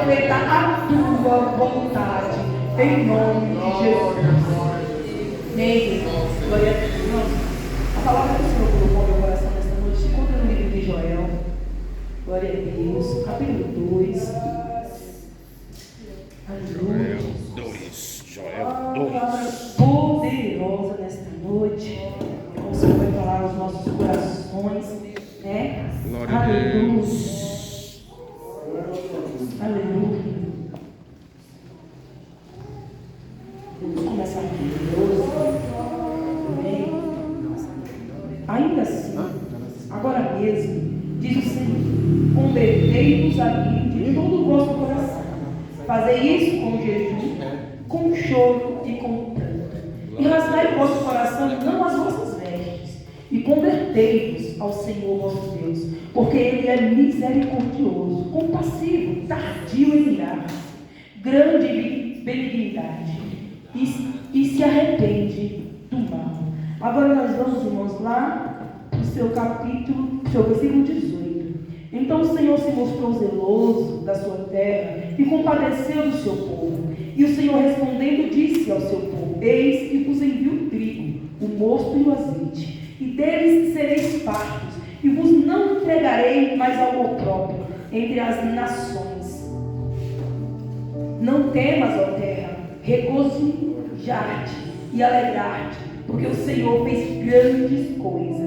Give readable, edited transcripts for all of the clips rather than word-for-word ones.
feita a tua vontade, em nome de Jesus. Amém. Glória a Deus. A palavra que o Senhor colocou no meu coração nesta noite se encontra no livro de Joel. Glória a Deus. Capítulo 2. Aleluia. Joel 2. Palavra poderosa nesta noite. O Senhor vai falar aos nossos corações, né? Glória a Aleluia. Deus. Aleluia. Vamos começar aqui. Amém. Ainda assim, agora mesmo, diz o Senhor: convertei-vos a mim de todo o vosso coração. Fazei isso com jejum, com choro e com pranto. E rasgai o vosso coração, não as vossas vestes. E convertei-vos ao Senhor vosso Deus, porque Ele é misericordioso, compassivo, tardio em irar-se, grande em benignidade, e se arrepende do mal. Agora nós vamos, irmãos, lá no seu capítulo, seu versículo 18. Então o Senhor se mostrou zeloso da sua terra e compadeceu do seu povo. E o Senhor respondendo disse ao seu povo: eis que vos envio o trigo, o mosto e o azeite, e deles sereis fartos, e vos não entregarei mais ao opróbrio entre as nações. Não temas, ó terra, regozijar-te e alegrar-te, porque o Senhor fez grandes coisas.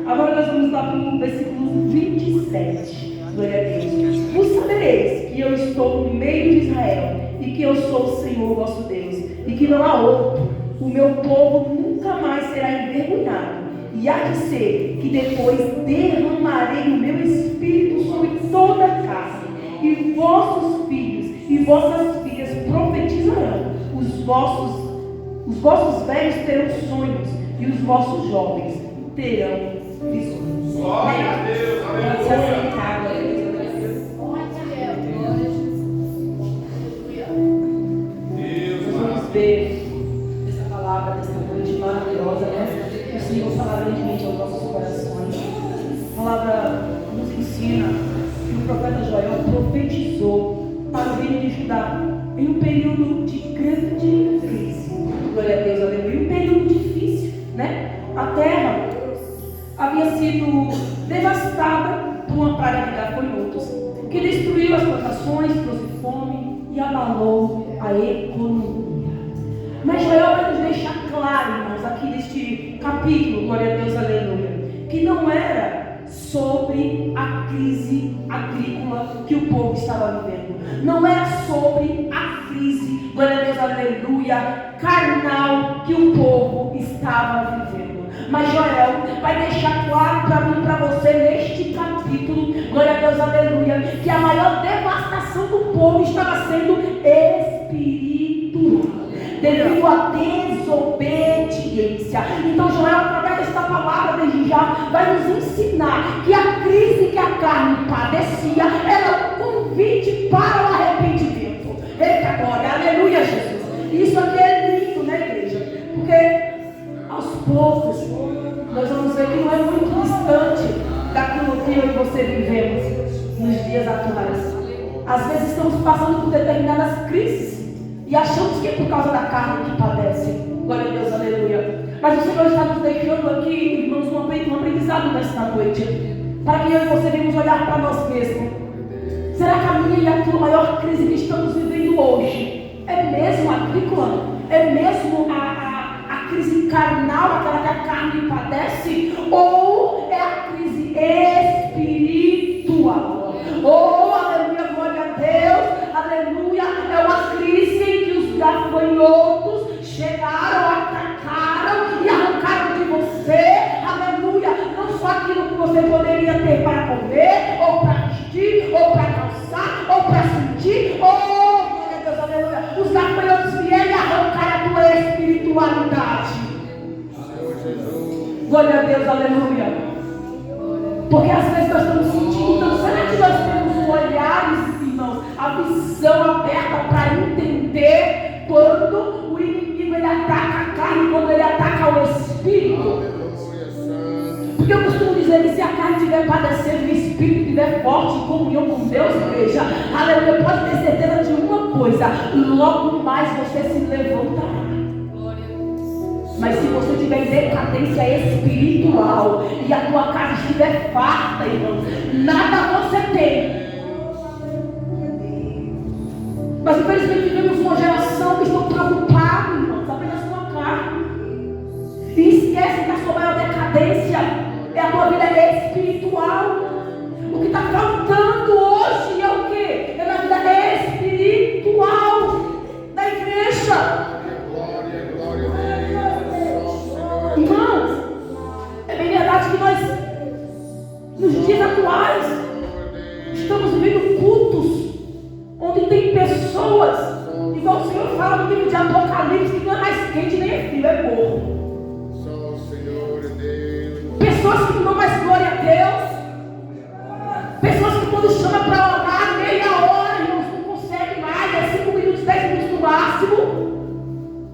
Agora nós vamos lá para o versículo 27. Glória a Deus. Vos sabereis que eu estou no meio de Israel, e que eu sou o Senhor vosso Deus, e que não há outro. O meu povo nunca mais será envergonhado. E há de ser que depois derramarei o meu espírito sobre toda a carne, e vossos filhos e vossas filhas profetizarão. Os vossos velhos terão sonhos, e os vossos jovens terão visões. Glória a Deus, aleluia. Vamos ver essa palavra dessa noite maravilhosa, né? O Senhor fala grandemente aos nossos corações. A palavra nos ensina que o profeta Joel profetizou para o reino de Judá em um período de grande crise. Glória a Deus, aleluia. Um período difícil, né? A terra havia sido devastada por uma praga de gafanhotos, que destruiu as plantações, trouxe fome e abalou a economia. Mas Joel vai nos deixar claro, irmãos, aqui neste capítulo, glória a Deus, aleluia, que não era sobre a crise agrícola que o povo estava vivendo, não era sobre a crise, glória a Deus, aleluia, carnal que o povo estava vivendo. Mas Joel vai deixar claro para mim e para você neste capítulo, glória a Deus, aleluia, que a maior devastação do povo estava sendo espiritual, devido à desobediência. Então Joel, através desta palavra desde já, vai nos ensinar que a crise que a carne padecia era um convite para o arrependimento. Eita glória, aleluia, Jesus. Isso aqui é lindo, né, igreja? Porque aos poucos nós vamos ver que não é muito distante daquilo que eu e você vivemos nos dias atuais. Às vezes estamos passando por determinadas crises e achamos que é por causa da carne que padece. Glória a Deus, aleluia. Mas o Senhor está nos deixando aqui, irmãos, um aprendizado nesta noite, para que eu e você venhamos olhar para nós mesmos. Será que a minha e a tua maior crise que estamos vivendo hoje é mesmo agrícola? É mesmo a crise carnal, aquela que a carne padece? Ou é a crise espiritual? Oh, aleluia, glória a Deus, aleluia. É uma crise em que os gafanhotos chegaram, atacaram e arrancaram de você, aleluia, não só aquilo que você poderia ter para comer, ou para vestir, ou para calçar, ou para sentir. Oh, glória a Deus, aleluia. Os gafanhotos vieram e arrancaram a tua espiritualidade. Glória a Deus, aleluia. Porque às vezes nós estamos sentindo tanto. Será que nós temos olhares, irmãos, a visão aberta para entender quando o inimigo ele ataca a carne, quando ele ataca o espírito? Porque eu costumo dizer que se a carne estiver padecendo e o espírito estiver forte em comunhão com Deus, igreja, aleluia, pode ter certeza logo mais você se levantará. Mas se você tiver em decadência espiritual e a tua casa estiver farta, irmão, nada você tem. Mas infelizmente vivemos uma geração que está preocupada, irmãos, apenas com a carne. E esquece que a sua maior decadência é a tua vida espiritual. O que está faltando hoje é o quê? É na vida espiritual da igreja. Irmãos, é bem verdade que nós, nos dias atuais, estamos vivendo cultos onde tem pessoas, igual o Senhor fala no livro de Apocalipse, que não é mais quente nem é frio, é morno. Pessoas que não dão mais glória a Deus. Pessoas que quando chama para orar, meia hora, irmãos, não consegue mais, é 5 minutos, 10 minutos no máximo.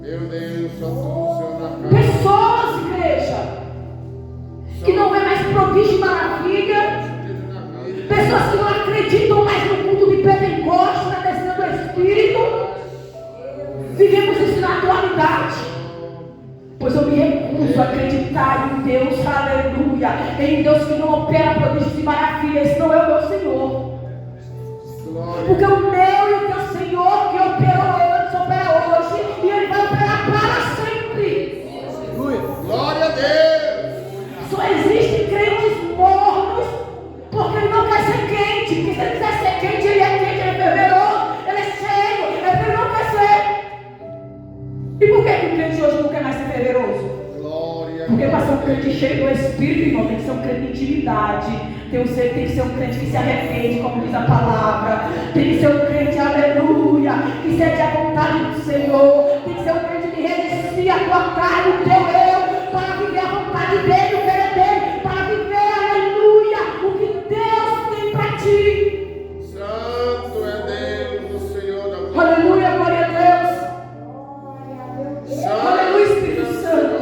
Meu Deus, só funciona. Pessoas, igreja, que não vê mais prodígio e maravilha. Pessoas que não acreditam mais no culto de Pentecostes, na descida do Espírito. Vivemos isso na atualidade. Pois eu me recuso a acreditar em Deus, aleluia, em Deus que não opera prodígios e maravilhas. Esse não é o meu Senhor. Porque o meu e o teu Senhor que operou antes, opera hoje, e Ele vai operar para sempre. Glória a Deus. Só existem crentes mornos, porque Ele não quer ser quente. Porque se Ele quiser ser quente, Ele é quente, Ele é fervoroso, Ele é cheio, Ele não quer ser. E por que o crente hoje não quer mais ser fervoroso? Porque para ser um crente cheio do Espírito, irmão, tem que ser um crente de intimidade. Tem que ser um crente que se arrepende, como diz a palavra. Tem que ser um crente, aleluia, que sente a vontade do Senhor. Tem que ser um crente que renuncia a tua carne, o teu eu, para viver a vontade dele, o querer dele, para viver, aleluia, o que Deus tem para ti. Santo é Deus, o Senhor da glória. Aleluia, glória a Deus. Aleluia, Espírito Santo.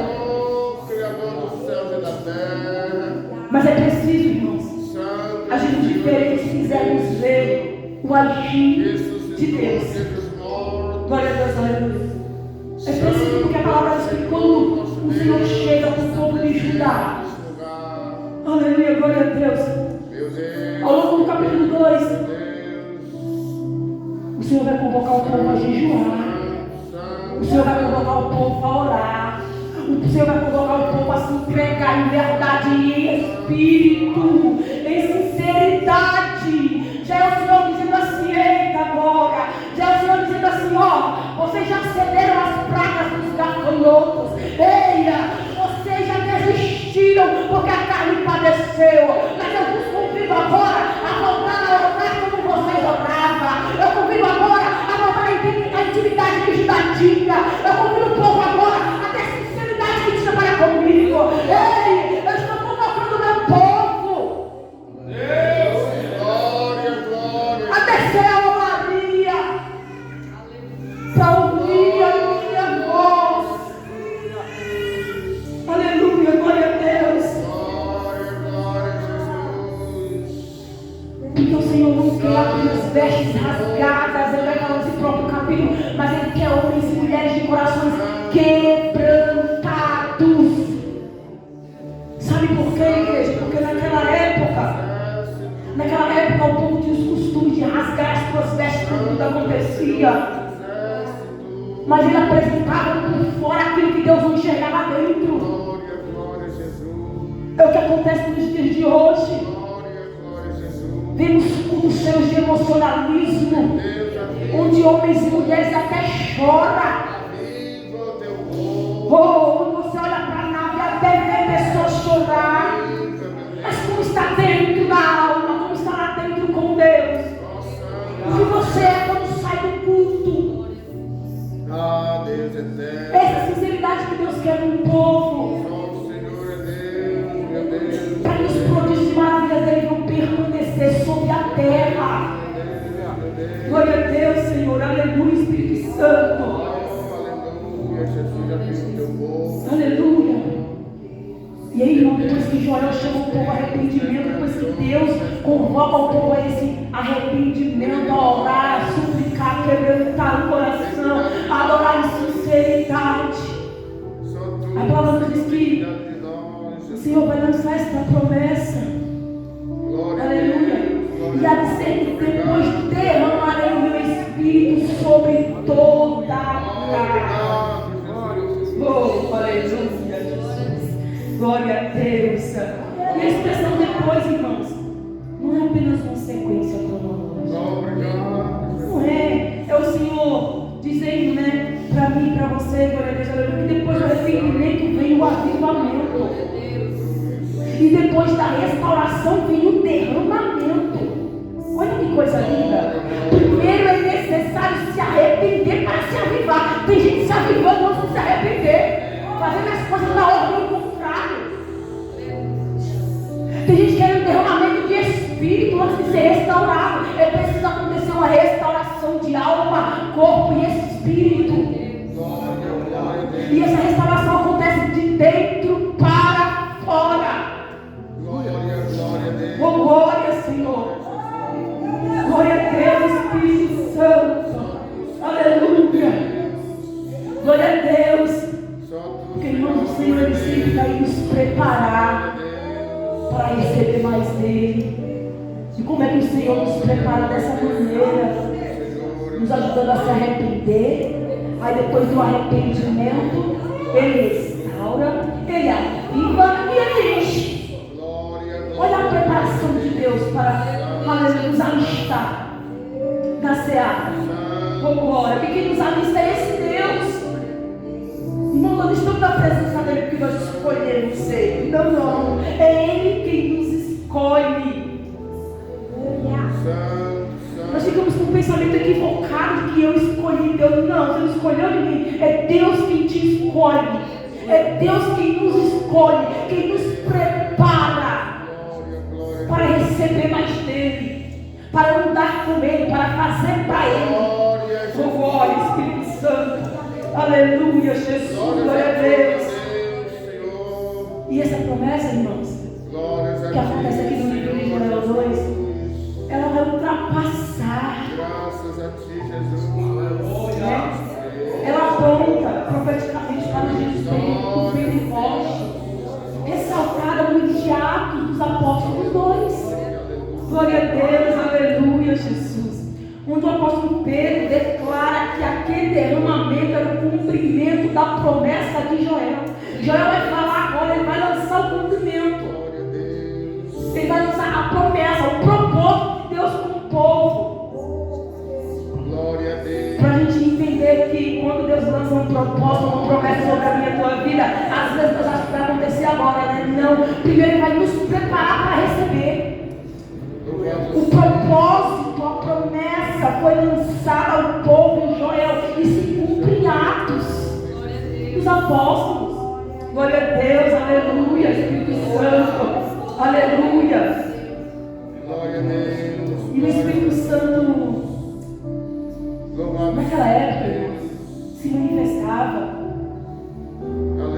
Criador dos céus e da terra. Mas é preciso, irmãos, a gente diferente se quisermos ver o agir de Deus. Glória a Deus, aleluia. É preciso, porque a palavra diz que quando o Senhor chega para o povo de Judá, aleluia, glória a Deus. Ao longo do capítulo 2, o Senhor vai convocar o povo a jejuar. O Senhor vai convocar o povo a orar. O Senhor vai convocar o povo a se entregar em verdade e em espírito, em sinceridade. Já é o Senhor dizendo assim: eita agora. Já é o Senhor dizendo assim: ó, vocês já cederam as pragas dos gafanhotos. Eia, vocês já desistiram porque a carne padeceu. Mas eu vos convido agora a voltar a orar como vocês oravam. Eu convido agora a voltar a intimidade que Judá tinha. Eu convido o povo agora a ter sinceridade que tinha para comigo. Ei, eu estou convocando o meu povo. Deus, glória, glória. A descer a Maria para ouvir a minha voz. Aleluia, glória a Deus. Glória, glória, Jesus. Porque o Senhor não quer apenas vestes rasgadas, Ele vai falar nesse próprio capítulo, mas Ele quer homens e mulheres de corações quebrantados. Sabe por quê, igreja? Porque naquela época o povo tinha os costumes de rasgar as suas vestes quando tudo acontecia. Mas ele apresentava por fora aquilo que Deus não enxergava dentro. Glória, glória, Jesus. É o que acontece nos dias de hoje. Glória, glória, Jesus. Vemos cultos cheios de emocionalismo, onde homens e mulheres até choram. Viva o teu povo. Quando você olha para a nave, até vê pessoas chorar. Mas como está dentro da alma, como está lá dentro com Deus? O que você é quando sai do culto? Ah, Deus eterno. Essa sinceridade que Deus quer no povo. Só o Senhor é Deus, meu Deus. Para que os prodígios e maravilhas dele vão permanecer sobre a terra. Glória a Deus, Senhor. Aleluia, Espírito Santo. Aleluia, Jesus já viu o teu povo. Aleluia. E aí, irmão, depois que Joel chama o povo ao arrependimento, depois que Deus convoca o povo a esse arrependimento, a orar, a suplicar, quebrantar o Senhor vai lançar esta promessa. Aleluia. E a dizer que depois derramarei o meu Espírito sobre toda a carne. Oh, aleluia. Glória a Deus. E a expressão depois, irmãos, não é apenas uma sequência cronológica. Não é. É o Senhor dizendo, né, para mim e para você, glória a Deus, aleluia, que depois do arrependimento vem o avivamento. E depois da restauração vem o derramamento. Olha que coisa linda. Primeiro é necessário se arrepender para se avivar. Tem gente se avivando antes de se arrepender, fazendo as coisas na ordem contrária. Tem gente querendo derramamento de espírito antes de ser restaurado. É preciso acontecer uma restauração de alma, corpo e espírito. E essa restauração acontece de dentro para fora. Oh, glória, Senhor. Glória a Deus, Espírito Santo. Aleluia. Glória a Deus. Porque, irmãos, o Senhor ele sempre vai nos preparar para receber mais dele. E como é que o Senhor nos prepara dessa maneira? Nos ajudando a se arrepender. Aí depois do arrependimento, ele restaura, ele aviva e ele enche. Olha a preparação de Deus para nos alistar na seara. Oh, glória. E quem nos alista é esse Deus. Não, nós estamos na presença dele porque nós escolhemos ele. Não, não. É ele quem nos escolhe. Nós ficamos com um pensamento equivocado que eu escolhi Deus. Não, você não escolheu ninguém. É Deus quem te escolhe. É Deus quem nos escolhe, quem nos prepara para receber mais dele, para andar com ele, para fazer para ele. Oh, glória, Espírito Santo. Aleluia, Jesus. Glória a Deus. E essa promessa, irmãos, que acontece aqui no livro de Joel 2, ela vai ultrapassar. Graças a ti, Jesus. Ela aponta profeticamente para Jesus o Pentecoste, ressaltada no livro de Atos dos Apóstolos 2. Glória a Deus, aleluia, Jesus. Onde o apóstolo Pedro declara que aquele derramamento era o cumprimento da promessa de Joel. Joel vai falar agora, ele vai lançar o cumprimento. Ele vai lançar a promessa, o propósito de Deus com o povo. Glória a Deus. Para a gente entender que quando Deus lança um propósito, uma promessa sobre a minha e a tua vida, às vezes nós achamos que vai acontecer agora, né? Não. Primeiro ele vai nos preparar para receber. O propósito, a promessa foi lançada ao povo em Joel e se cumpre em Atos dos Apóstolos. Glória a Deus, aleluia, Espírito Santo, aleluia. Glória a Deus. E o Espírito Santo, naquela época, se manifestava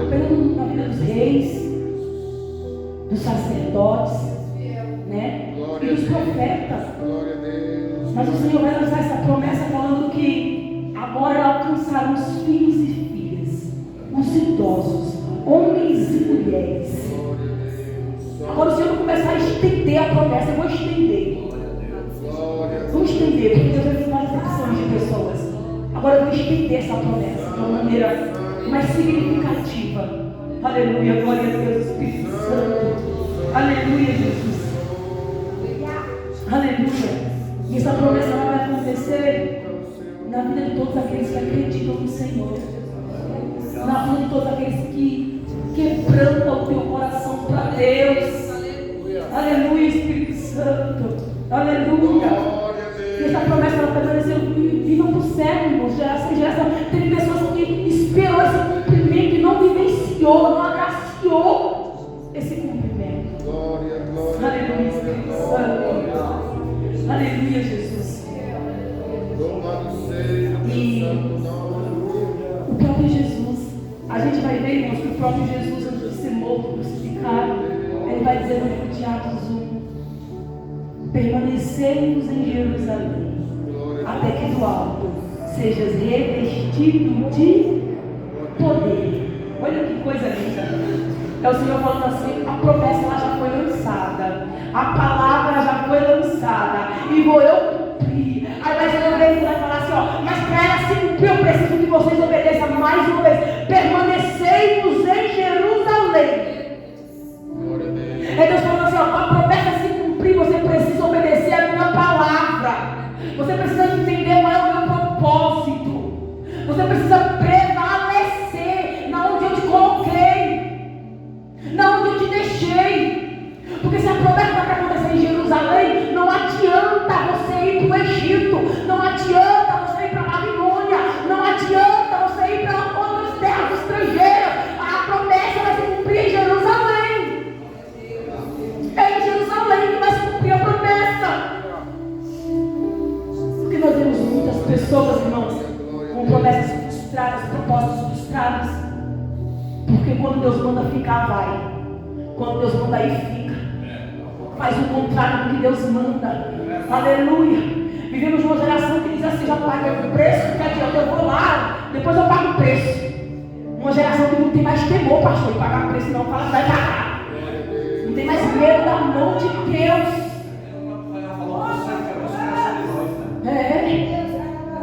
apenas na vida dos reis, dos sacerdotes, né? E dos profetas. Glória a Deus. Mas o Senhor vai lançar essa promessa falando que agora ela alcançará os filhos e filhas, os idosos, homens e mulheres. Agora o Senhor vai começar a estender a promessa. Eu vou estender. Vamos estender, porque Deus vai fazer várias opções de pessoas. Agora eu vou estender essa promessa de uma maneira mais significativa. Aleluia, glória a Deus, Espírito Santo. Aleluia, Jesus. Aleluia. E essa promessa ela vai acontecer na vida de todos aqueles que acreditam no Senhor. Na vida de todos aqueles que quebrantam o teu coração para Deus. Aleluia, Espírito Santo. Aleluia. E essa promessa ela permaneceu viva por século, irmãos, geração em geração. Teve pessoas que esperou esse cumprimento e não vivenciou, não agraciou esse cumprimento. Aleluia, Espírito Santo. Aleluia, Jesus. E o próprio Jesus, a gente vai ver, irmãos, que o próprio Jesus, antes de ser morto, crucificado, ele vai dizer no livro de Atos 1: permanecemos em Jerusalém, até que do alto sejas revestido de poder. Olha que coisa linda. É o Senhor falando assim: a promessa ela já foi lançada, a palavra já foi lançada, e vou eu cumprir. Aí mais uma vez ele vai falar assim: ó, mas para ela se cumprir, eu preciso que vocês obedeçam mais uma vez. Permanecei-vos em Jerusalém. É Deus falando assim: ó, para a promessa se cumprir, você precisa obedecer a minha palavra. Você precisa entender qual é o meu propósito. Você precisa prevalecer na onde eu te coloquei, na onde eu te deixei. Porque se a promessa vai acontecer em Jerusalém, não adianta você ir para o Egito, não adianta você ir para a Babilônia, não adianta você ir para outras terras estrangeiras. A promessa vai se cumprir em Jerusalém. É em Jerusalém que vai se cumprir a promessa. Porque nós temos muitas pessoas, irmãos, com promessas frustradas, propósitos frustrados. Porque quando Deus manda ficar, vai. Quando Deus manda ir, fica. Faz o contrário do que Deus manda. Aleluia. Vivemos numa geração que diz assim: já paguei o preço, que adianta, eu vou lá, depois eu pago o preço. Uma geração que não tem mais temor, pastor, de pagar o preço, não. Fala que vai pagar. Não tem mais medo da mão de Deus.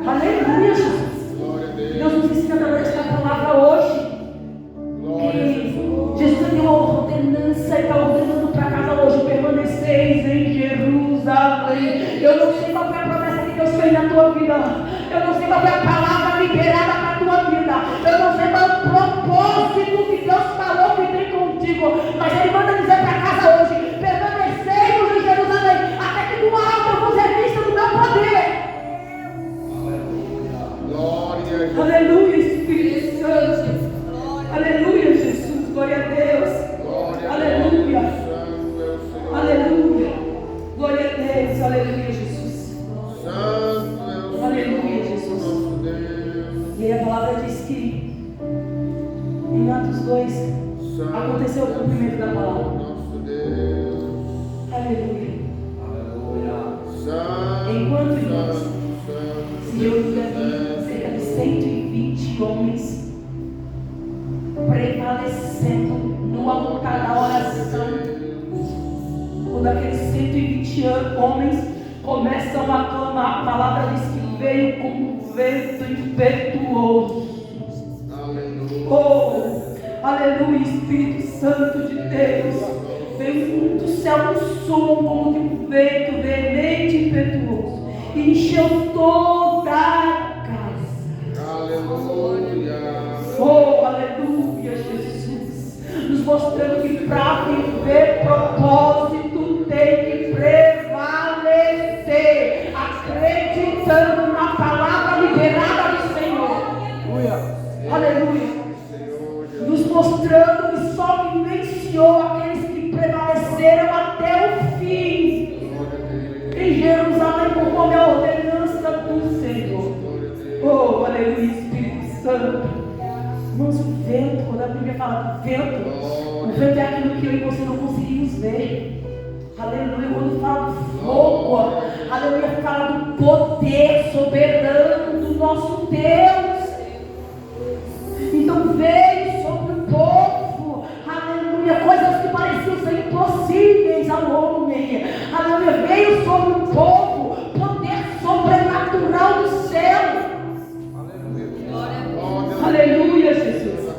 Aleluia, Jesus. Deus nos ensina através desta palavra hoje. Que Jesus deu uma ordenança e está ordenando para casa hoje: permaneceis em Jerusalém. Eu não sei qual foi a promessa que Deus fez na tua vida. Eu não sei qual foi a palavra liberada para a tua vida. Eu não sei qual é o propósito que Deus falou que tem contigo. Mas Ele manda dizer para casa hoje: permaneceis em Jerusalém, até que do alto eu vos revista do meu poder. Aleluia, Espírito Santo. Aleluia, Jesus. Glória a Deus. Aleluia. Aleluia. Glória a Deus. Aleluia, Jesus. Aleluia, Jesus. E a palavra diz que em Atos 2 aconteceu o cumprimento da palavra. Aleluia. Enquanto, irmãos, se reunia ali cerca de 120 homens prevalecendo no altar da oração, quando aqueles 120 homens começam a clamar, a palavra diz que veio como um vento impetuoso. Oh, aleluia, Espírito Santo de Deus. Veio do céu um som como de um vento veemente e impetuoso, e encheu toda a casa. Aleluia. Oh, aleluia, Jesus. Nos mostrando que para viver propósito tem que prevalecer, acreditando na palavra liberada do Senhor. Aleluia. Nos mostrando que só vivenciou aqueles que prevaleceram até o fim em Jerusalém, conforme a ordenança do Senhor. Oh, aleluia, Espírito Santo. Irmãos, o vento, quando a Bíblia fala vento, o vento é aquilo que eu e você não conseguimos ver. Aleluia. Quando fala do fogo, aleluia, fala do poder soberano do nosso Deus. Então veio sobre o povo, aleluia, coisas que pareciam ser impossíveis ao homem. Aleluia, veio sobre o povo poder sobrenatural do céu. Aleluia, Jesus.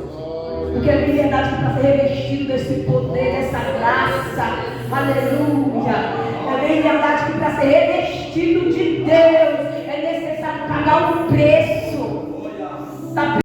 Porque a liberdade para ser revestido desse poder, dessa graça. Aleluia. É a liberdade que para ser revestido de Deus é necessário pagar um preço.